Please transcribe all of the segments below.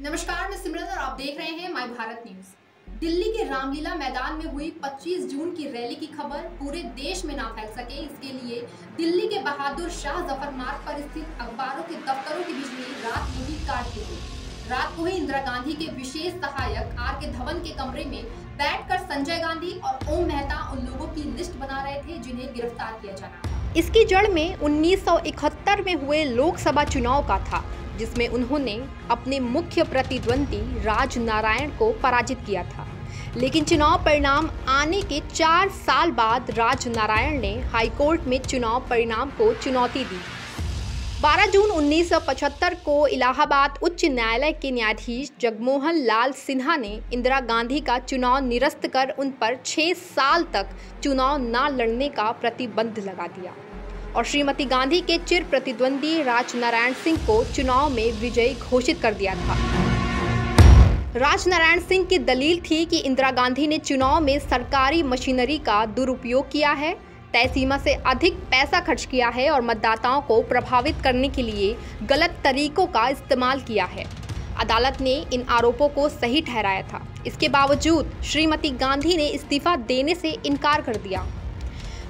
नमस्कार, मैं सिमरन और आप देख रहे हैं माय भारत न्यूज। दिल्ली के रामलीला मैदान में हुई 25 जून की रैली की खबर पूरे देश में ना फैल सके, इसके लिए दिल्ली के बहादुर शाह जफर मार्ग पर स्थित अखबारों के दफ्तरों के बीच में रात में ही काट दी गई। रात को ही इंदिरा गांधी के विशेष सहायक आर के धवन के कमरे में बैठकर संजय गांधी और ओम मेहता उन लोगों की लिस्ट बना रहे थे जिन्हें गिरफ्तार किया जाना था। इसकी जड़ में 1971 में हुए लोकसभा चुनाव का था, जिसमें उन्होंने अपने मुख्य प्रतिद्वंदी राज नारायण को पराजित किया था। लेकिन चुनाव परिणाम आने के 4 साल बाद राज नारायण ने हाईकोर्ट में चुनाव परिणाम को चुनौती दी। 12 जून 1975 को इलाहाबाद उच्च न्यायालय के न्यायाधीश जगमोहन लाल सिन्हा ने इंदिरा गांधी का चुनाव निरस्त कर उन पर 6 साल तक चुनाव न लड़ने का प्रतिबंध लगा दिया और श्रीमती गांधी के चिर प्रतिद्वंदी राज नारायण सिंह को चुनाव में विजयी घोषित कर दिया था। राज नारायण सिंह की दलील थी कि इंदिरा गांधी ने चुनाव में सरकारी मशीनरी का दुरुपयोग किया है, तय सीमा से अधिक पैसा खर्च किया है और मतदाताओं को प्रभावित करने के लिए गलत तरीकों का इस्तेमाल किया है। अदालत ने इन आरोपों को सही ठहराया था। इसके बावजूद श्रीमती गांधी ने इस्तीफा देने से इनकार कर दिया।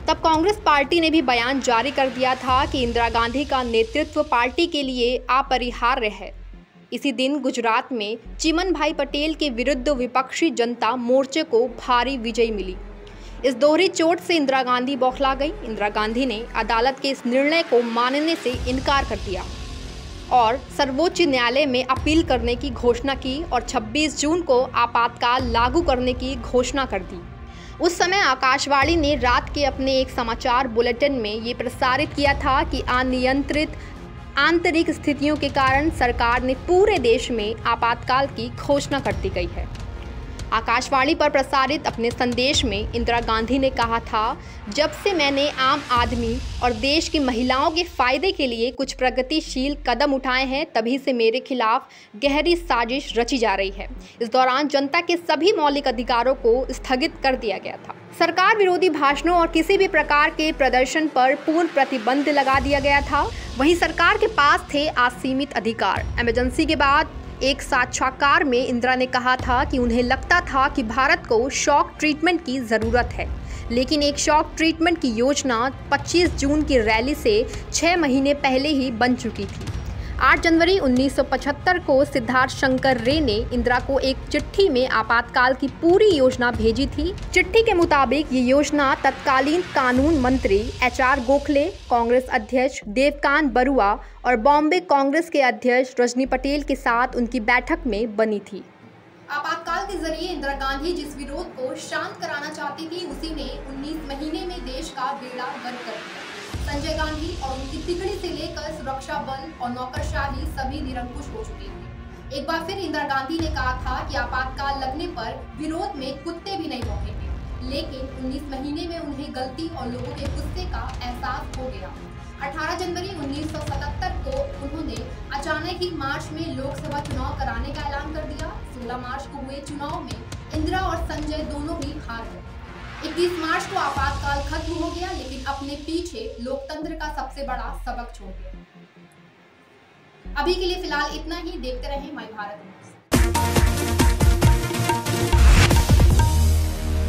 तब कांग्रेस पार्टी ने भी बयान जारी कर दिया था कि इंदिरा गांधी का नेतृत्व पार्टी के लिए अपरिहार्य है। इसी दिन गुजरात में चिमन भाई पटेल के विरुद्ध विपक्षी जनता मोर्चे को भारी विजय मिली। इस दोहरी चोट से इंदिरा गांधी बौखला गई। इंदिरा गांधी ने अदालत के इस निर्णय को मानने से इनकार कर दिया और सर्वोच्च न्यायालय में अपील करने की घोषणा की और 26 जून को आपातकाल लागू करने की घोषणा कर दी। उस समय आकाशवाणी ने रात के अपने एक समाचार बुलेटिन में ये प्रसारित किया था कि अनियंत्रित आंतरिक स्थितियों के कारण सरकार ने पूरे देश में आपातकाल की घोषणा कर दी गई है। आकाशवाणी पर प्रसारित अपने संदेश में इंदिरा गांधी ने कहा था, जब से मैंने आम आदमी और देश की महिलाओं के फायदे के लिए कुछ प्रगतिशील कदम उठाए हैं, तभी से मेरे खिलाफ गहरी साजिश रची जा रही है। इस दौरान जनता के सभी मौलिक अधिकारों को स्थगित कर दिया गया था। सरकार विरोधी भाषणों और किसी भी प्रकार के प्रदर्शन पर पूर्ण प्रतिबंध लगा दिया गया था। वहीं सरकार के पास थे असीमित अधिकार। इमरजेंसी के बाद एक साक्षात्कार में इंदिरा ने कहा था कि उन्हें लगता था कि भारत को शॉक ट्रीटमेंट की ज़रूरत है, लेकिन एक शॉक ट्रीटमेंट की योजना 25 जून की रैली से 6 महीने पहले ही बन चुकी थी। 8 जनवरी 1975 को सिद्धार्थ शंकर रे ने इंदिरा को एक चिट्ठी में आपातकाल की पूरी योजना भेजी थी। चिट्ठी के मुताबिक ये योजना तत्कालीन कानून मंत्री HR गोखले, कांग्रेस अध्यक्ष देवकांत बरुआ और बॉम्बे कांग्रेस के अध्यक्ष रजनी पटेल के साथ उनकी बैठक में बनी थी। आपातकाल के जरिए इंदिरा गांधी जिस विरोध को शांत कराना चाहती थी, उसी ने 19 महीने में देश का बेड़ा गर्क कर दिया। संजय गांधी और उनकी तिकड़ी से लेकर सुरक्षा बल और नौकरशाही सभी निरंकुश हो चुके थे। एक बार फिर इंदिरा गांधी ने कहा था कि आपातकाल लगने पर विरोध में कुत्ते भी नहीं भौंकेंगे, लेकिन 19 महीने में उन्हें गलती और लोगों के गुस्से का एहसास हो गया। 18 जनवरी 1977 को उन्होंने अचानक ही मार्च में लोकसभा चुनाव कराने का ऐलान कर दिया। 16 मार्च को हुए चुनाव में इंदिरा और संजय दोनों ही हार गए। 21 मार्च को आपातकाल खत्म हो गया, लेकिन अपने पीछे लोकतंत्र का सबसे बड़ा सबक छोड़ दिया। अभी के लिए फिलहाल इतना ही। देखते रहें माय भारत न्यूज।